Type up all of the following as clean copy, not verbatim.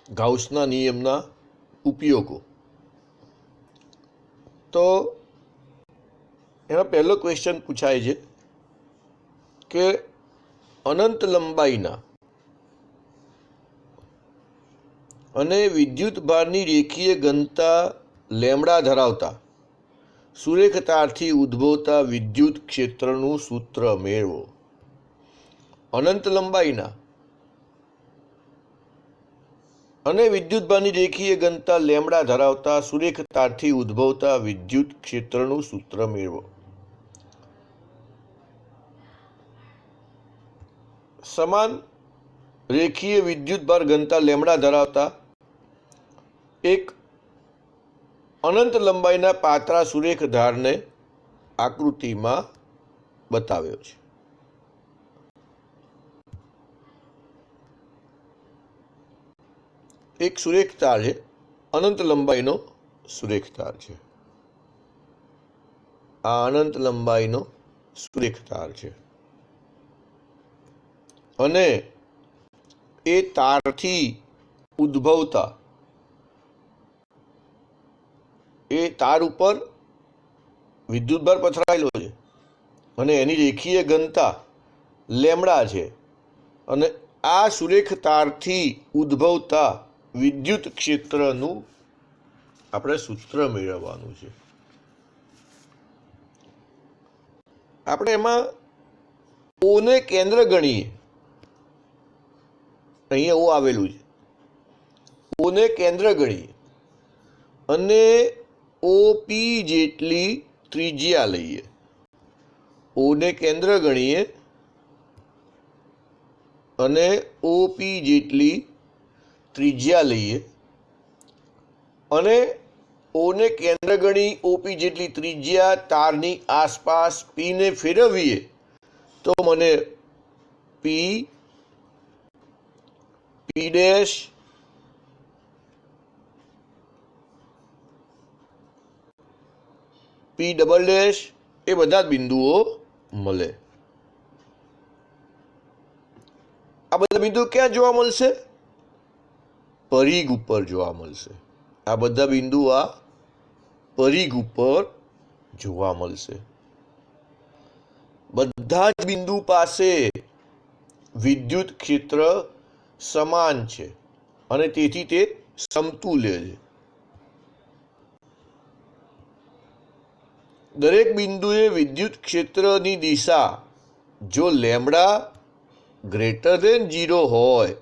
ગાઉસના નિયમના ઉપયોગો. તો એમાં પહેલો ક્વેશ્ચન પૂછાય છે કે અનંત લંબાઈના અને વિદ્યુત ભારની રેખીય ઘનતા લેમડા ધરાવતા સુરેખ તારથી ઉદ્ભવતા વિદ્યુત ક્ષેત્રનું સૂત્ર મેળવો. અનંત લંબાઈના અને વિદ્યુત ભારની રેખીય ઘનતા લેમડા ધરાવતા સુરેખ તારથી ઉદ્ભવતા વિદ્યુત ક્ષેત્રનું સૂત્ર મેળવો. સમાન રેખીય વિદ્યુત ભાર ઘનતા લેમડા ધરાવતા એક અનંત લંબાઈના પાતળા સુરેખ ધારને આકૃતિમાં બતાવ્યો છે. એક સુરેખ તાર છે, અનંત લંબાઈનો સુરેખ તાર છે. આ અનંત લંબાઈનો સુરેખ તાર છે અને એ તારથી ઉદ્ભવતા એ તાર ઉપર વિદ્યુતભાર પથરાયેલો છે અને એની રેખીય ઘનતા લેમડા છે અને આ સુરેખ તારથી ઉદ્ભવતા વિદ્યુત ક્ષેત્રનું આપણે સૂત્ર મેળવવાનું છે. આપણે એમાં ઓને કેન્દ્ર ગણીએ. અહીંયા ઓ આવેલું છે. ઓને કેન્દ્ર ગણીએ અને ઓપી જેટલી ત્રિજ્યા લઈએ. ઓને કેન્દ્ર ગણીએ અને ઓપી જેટલી ત્રિજ્યા લઈએ અને ઓને કેન્દ્ર ગણી ઓપી જેટલી ત્રિજ્યા તારની આસપાસ પીને ફેરવીએ તો મને P P dash P double dash એ બધા જ બિંદુઓ મળે. આ બધા બિંદુઓ ક્યાં જોવા મળશે? પરિઘ ઉપર જોવા મળશે. આ બધા બિંદુ આ પરિઘ ઉપર જોવા મળશે. બધા જ બિંદુ પાસે વિદ્યુત ક્ષેત્ર સમાન છે અને તેથી તે સમતુલ્ય છે. દરેક બિંદુએ વિદ્યુત ક્ષેત્રની દિશા જો લેમડા ગ્રેટર ધેન 0 હોય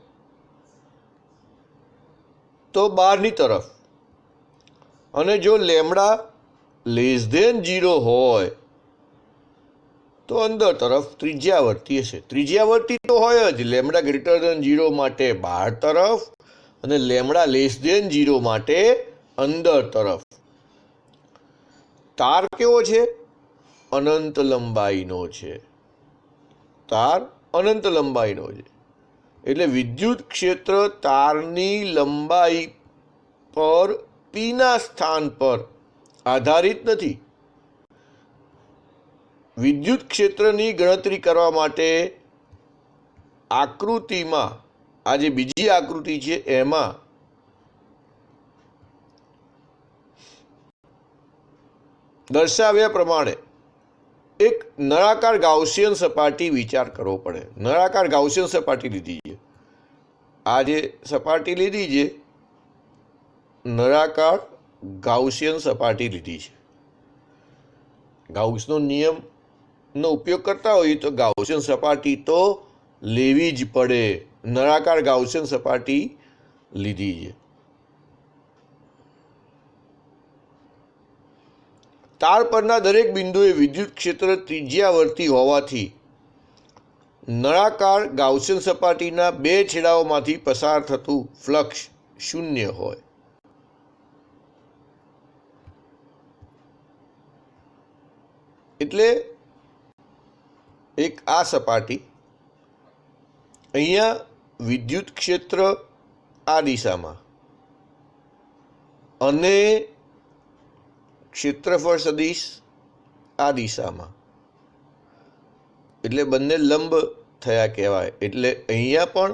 તો બહારની તરફ અને જો લેમડા લેસ ધેન 0 હોય તો અંદર તરફ ત્રિજ્યાવર્તી હશે. ત્રિજ્યાવર્તી તો હોય જ લેમડા ગ્રેટર ધેન 0 માટે બહાર તરફ અને લેમડા લેસ ધેન 0 માટે અંદર તરફ. તાર કેવો છે? અનંત લંબાઈનો છે. તાર અનંત લંબાઈનો છે એટલે વિદ્યુત ક્ષેત્ર તારની લંબાઈ પર પીના સ્થાન પર આધારિત નથી. વિદ્યુત ક્ષેત્રની ગણતરી કરવા માટે આકૃતિમાં આ જે બીજી આકૃતિ છે એમાં દર્શાવ્યા પ્રમાણે એક નળાકાર ગાઉસિયન સપાટી વિચાર કરવો પડે. નળાકાર ગાઉસિયન સપાટી લીધી છે. આ જે સપાટી લીધી છે નળાકાર ગાઉસિયન સપાટી લીધી છે. ગાઉસનો નિયમનો ઉપયોગ કરતા હોઈએ તો ગાઉસિયન સપાટી તો લેવી જ પડે. નળાકાર ગાઉસિયન સપાટી લીધી છે. તાર પરના દરેક બિંદુએ વિદ્યુત ક્ષેત્ર ત્રિજ્યાવર્તી હોવાથી નળાકાર ગાઉસિયન સપાટીના બે છેડાઓમાંથી પસાર થતું ફ્લક્સ શૂન્ય હોય. એટલે એક આ સપાટી, અહીંયા વિદ્યુત ક્ષેત્ર આ દિશામાં અને ક્ષેત્રફળ સદિશ આ દિશામાં, એટલે બંને લંબ થયા કહેવાય. એટલે અહીંયા પણ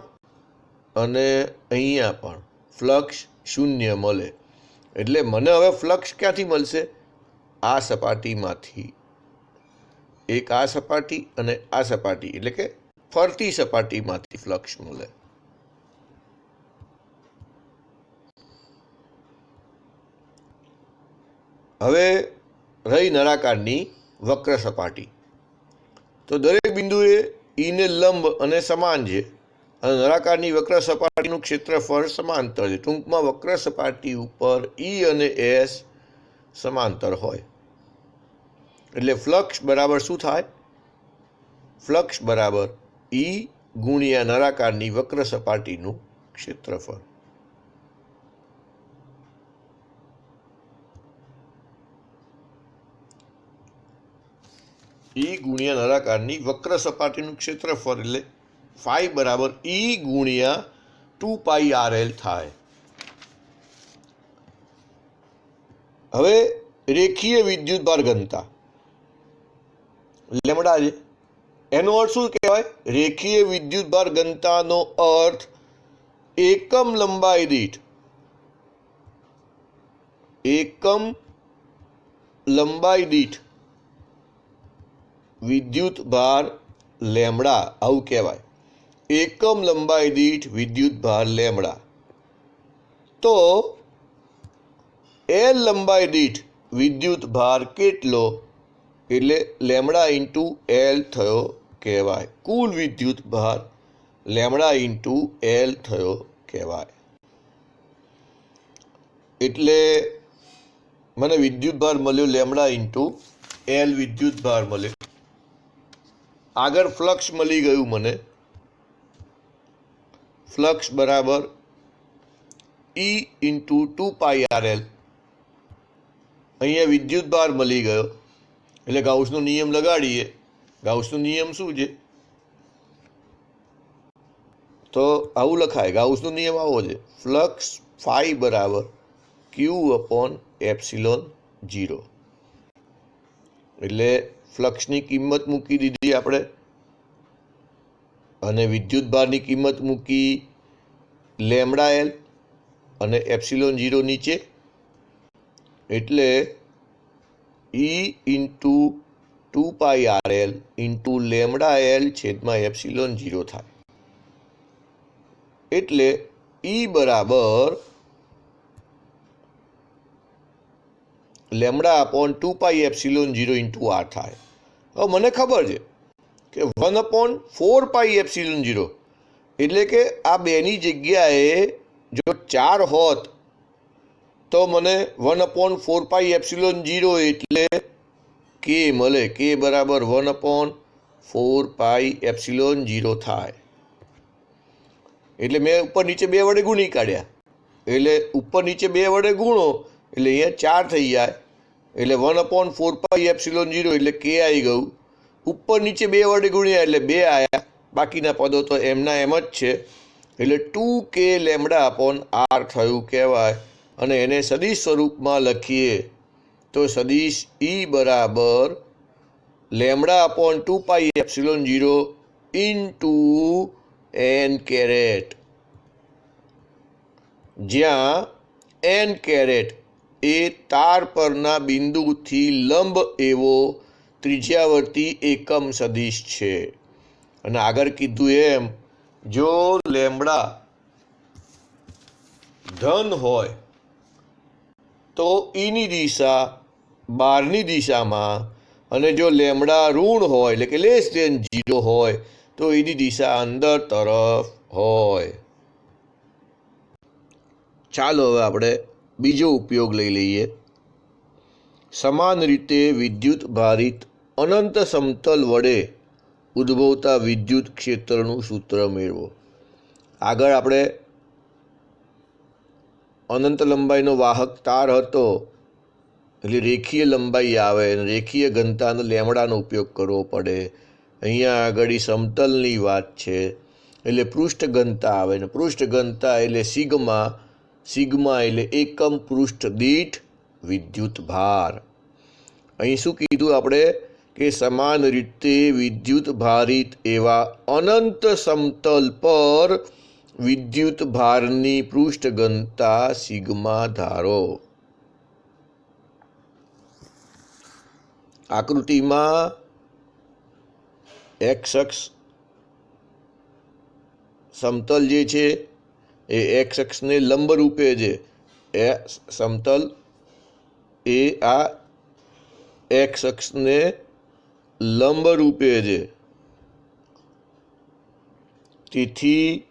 અને અહીંયા પણ ફ્લક્સ શૂન્ય મળે. એટલે મને હવે ફ્લક્સ ક્યાંથી મળશે? આ સપાટીમાંથી. એક આ સપાટી અને આ સપાટી, એટલે કે ફરતી સપાટીમાંથી ફ્લક્સ મળે. હવે રહી નળાકારની વક્ર સપાટી. તો દરેક બિંદુએ ઈને લંબ અને સમાન છે, અને નળાકારની વક્ર સપાટીનું ક્ષેત્રફળ સમાંતર છે. ટૂંકમાં વક્ર સપાટી ઉપર ઈ અને એસ સમાંતર હોય. એટલે ફ્લક્સ બરાબર શું થાય? ફ્લક્સ બરાબર ઈ ગુણ્યા નળાકારની વક્ર સપાટીનું ક્ષેત્રફળ. ઈ ગુણ્યા નળાકારની વક્ર સપાટીનું ક્ષેત્રફળ એટલે ફાઈ બરાબર ઈ ગુણ્યા 2πrl થાય. હવે રેખીય વિદ્યુતભાર ઘનતા લેમડા છે, એનો અર્થ શું કહેવાય? રેખીય વિદ્યુતભાર ઘનતાનો અર્થ એકમ લંબાઈ દીઠ વિદ્યુતભાર લેમડા, આવું કહેવાય. એકમ લંબાઈ દીઠ વિદ્યુતભાર લેમડા. તો એલ લંબાઈ દીઠ વિદ્યુતભાર કેટલો? એટલે લેમડા ઇન્ટુ એલ થયો કહેવાય. કુલ વિદ્યુતભાર લેમડા ઇન્ટુ એલ થયો કહેવાય. એટલે મને વિદ્યુતભાર મળ્યો લેમડા ઇન્ટુ એલ વિદ્યુતભાર મળ્યો. આગળ ફ્લક્સ મળી ગયું મને. ફ્લક્સ બરાબર ઈ ઇન્ટુ 2πrl. અહીંયા વિદ્યુતભાર મળી ગયો એટલે ગાઉસનો નિયમ લગાડીએ. ગાઉસનો નિયમ શું છે? તો આવું લખાય. ગાઉસનો નિયમ આવો છે, ફ્લક્સ ફાઈ બરાબર Q/ε0. એટલે ફ્લક્સની કિંમત મૂકી દીધી આપણે, અને વિદ્યુતભારની કિંમત મૂકી લેમડા એલ અને ε0 નીચે. એટલે ઈ into 2πrl into lambda L છેદમાં ε0 થાય. એટલે ઈ બરાબર લેમડા અપોન 2πε0 ઇન્ટુ આર થાય. હવે મને ખબર છે કે 1/4πε0, એટલે કે આ બેની જગ્યાએ જો 4 હોત તો મને 1/4πε0 એટલે કે મળે. કે બરાબર 1/4πε0 થાય. એટલે મેં ઉપર નીચે 2 વડે ગુણી કાઢ્યા. એટલે ઉપર નીચે 2 વડે ગુણો એટલે અહીંયા 4 થઈ જાય. એટલે 1/4πε0 એટલે કે આવી ગયું. ઉપર નીચે 2 વડે ગુણ્યા એટલે 2 આવ્યા. બાકીના પદો તો એમના એમ જ છે. એટલે 2k લેમડા અપોન આર થયું કહેવાય. અને એને સદિશ સ્વરૂપમાં લખીએ તો સદિશ ઈ બરાબર lambda upon 2πε0 into n caret, જ્યાં n કેરેટ એ તાર પરના બિંદુથી લંબ એવો ત્રિજ્યાવર્તી એકમ સદિશ છે. અને આગળ કીધું એમ, જો લેમડા ધન હોય તો ઈની દિશા બહારની દિશામાં, અને જો લેમડા ઋણ હોય એટલે કે <0 હોય તો એની દિશા અંદર તરફ હોય. ચાલો હવે આપણે બીજો ઉપયોગ લઈ લઈએ. સમાન રીતે વિદ્યુત ભારિત અનંત સમતલ વડે ઉદ્ભવતા વિદ્યુત ક્ષેત્રનું સૂત્ર મેળવો. આગળ આપણે અનંત લંબાઈનો વાહક તાર હતો એટલે રેખીય લંબાઈ આવે અને રેખીય ઘનતાનો લેમડાનો ઉપયોગ કરવો પડે. અહીંયા આગળ સમતલની વાત છે એટલે પૃષ્ઠ ઘનતા આવે ને પૃષ્ઠ ઘનતા એટલે સિગ્મા. સિગ્મા એટલે એકમ પૃષ્ઠ દીઠ વિદ્યુત ભાર. અહીં શું કીધું આપણે કે સમાન રીતે વિદ્યુત ભારિત એવા અનંત સમતલ પર વિદ્યુત ભારની પૃષ્ઠ ઘનતા સિગ્મા ધારો. આકૃતિમાં એક્સ અક્ષ સમતલ જે છે એ એક્સ અક્ષને લંબ રૂપે છે. એ સમતલ એ આ એક્સ અક્ષને લંબ રૂપે છે. તેથી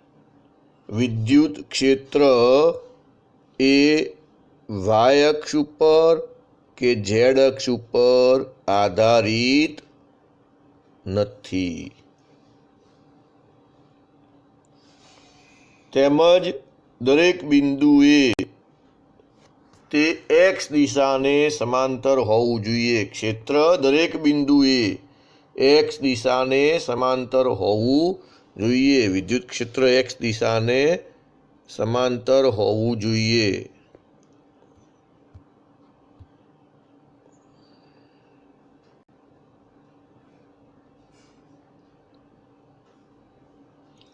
વિદ્યુત ક્ષેત્ર એ વાય અક્ષ ઉપર કે ઝેડ અક્ષ ઉપર આધારિત નથી. તેમજ દરેક બિંદુએ તે એક્સ દિશાને સમાંતર હોવું જોઈએ. ક્ષેત્ર દરેક બિંદુએ એક્સ દિશાને સમાંતર હોવું જોઈએ. વિદ્યુત ક્ષેત્ર એક્સ દિશાને સમાંતર હોવું જોઈએ.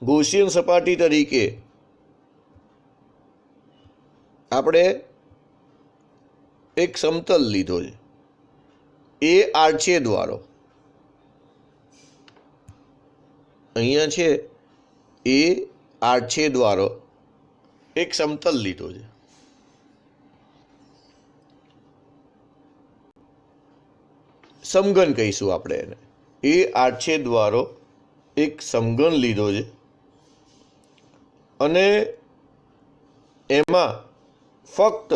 ગૌસિયન સપાટી તરીકે આપણે એક સમતલ લીધો છે. એ આડછેદવાળો અહીંયા છે. એ આડછેદવાળો એક સમતલ લીધો છે. સમઘન કહીશું આપણે એને. એ આડછેદવાળો એક સમઘન લીધો છે અને એમાં ફક્ત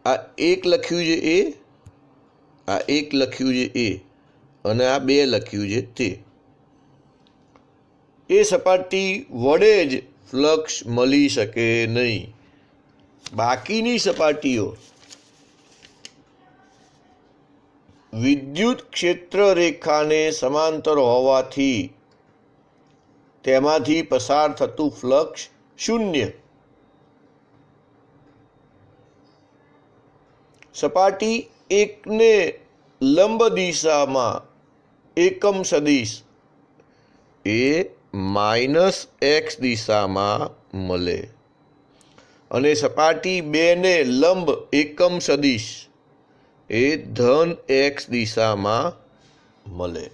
આ એક લખ્યું છે એ, આ એક લખ્યું છે એ અને આ બે લખ્યું છે તે. એ સપાટી વડે જ ફ્લક્સ મળી શકે નહીં. બાકીની સપાટીઓ વિદ્યુત ક્ષેત્ર રેખાને સમાંતર હોવાથી તેમાંથી પસાર થતું ફ્લક્સ શૂન્ય. સપાટી એકને લંબ દિશામાં એકમ સદિશ એ માઇનસ એક્સ દિશામાં મળે અને સપાટી બેને લંબ એકમ સદિશ એ ધન એક્સ દિશામાં મળે.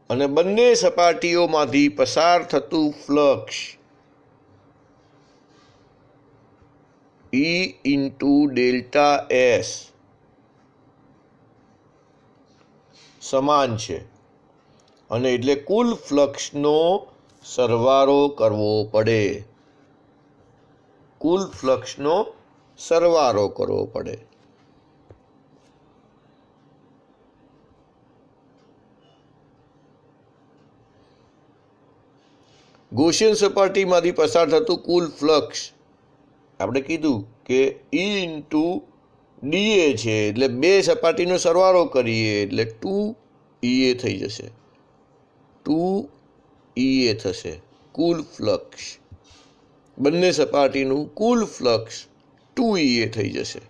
અને બંને સપાટીઓમાંથી પસાર થતું flux E into delta S સમાન છે અને એટલે કુલ ફ્લક્સનો સરવાળો કરવો પડે. કુલ ફ્લક્સનો સરવાળો કરવો પડે. ગૌસિયન સપાટીમાંથી પસાર થતું કુલ ફ્લક્સ આપણે કીધું કે E ઇન્ટુ ડીએ છે એટલે બે સપાટીનો સરવાળો કરીએ એટલે 2EA થઈ જશે. 2EA થશે કુલ ફ્લક્સ. બંને સપાટીનું કુલ ફ્લક્સ 2EA થઈ જશે.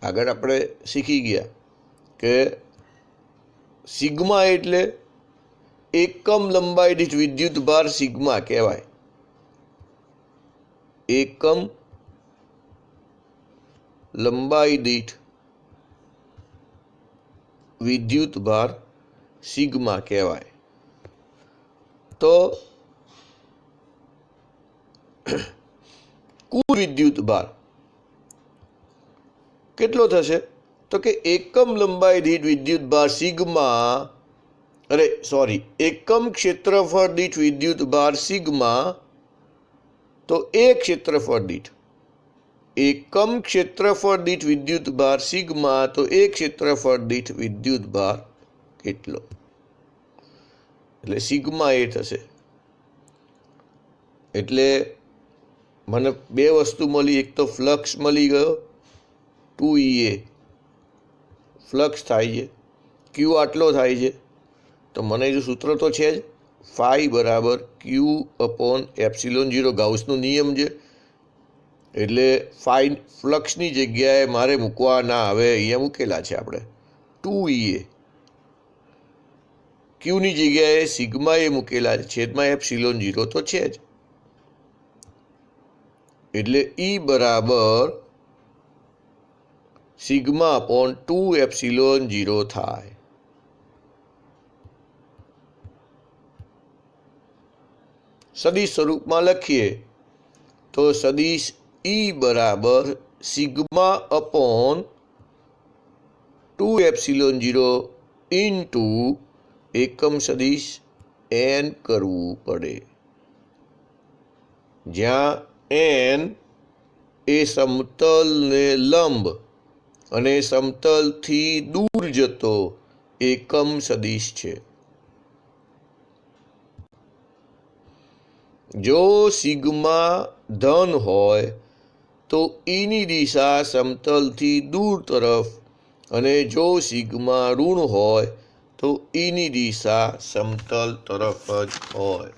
આગળ આપણે શીખી ગયા કે સિગ્મા એટલે એકમ લંબાઈ દીઠ વિદ્યુત ભાર સિગ્મા કહેવાય. એકમ લંબાઈ દીઠ વિદ્યુત ભાર સિગ્મા કહેવાય. તો કુલ વિદ્યુત ભાર કેટલો થશે? તો કે એકમ લંબાઈ દીઠ વિદ્યુત ભાર સિગ્મા, એકમ ક્ષેત્રફળ દીઠ વિદ્યુત ભાર સિગ્મા, તો એક ક્ષેત્રફળ દીઠ એકમ ક્ષેત્રફળ દીઠ વિદ્યુત ભાર સિગ્મા, તો એક ક્ષેત્રફળ દીઠ વિદ્યુત ભાર કેટલો? એટલે સિગ્મા એ થશે. એટલે મને બે વસ્તુ મળી. એક તો ફ્લક્સ મળી ગયો 2EA ફ્લક્સ થાય છે. ક્યુ આટલો થાય છે તો મને જો સૂત્ર તો છે જ, ફાઈ બરાબર Q/ε0 ગાઉસનો નિયમ છે. એટલે ફ્લક્સની જગ્યાએ મારે મૂકવા ના આવે, અહીંયા મૂકેલા છે આપણે 2EA ક્યુની જગ્યાએ સિગ્મા એ મૂકેલા છે, છેદમાં એપ્સિલોન 0 તો છે જ, એટલે ઈ બરાબર સિગ્મા અપોન 2 એપ્સિલોન 0 થાય. સદિશ સ્વરૂપમાં લખીએ તો સદિશ ઈ બરાબર સિગ્મા અપોન 2 એપ્સિલોન 0 ઇન્ટુ એકમ સદિશ n કરવું પડે, જ્યાં n એ સમતલને લંબ અને સમતલથી દૂર જતો એકમ સદિશ છે. જો સિગ્મા ધન હોય તો ઈની દિશા સમતલથી દૂર તરફ, અને જો સિગ્મા ઋણ હોય તો ઈની દિશા સમતલ તરફ જ હોય.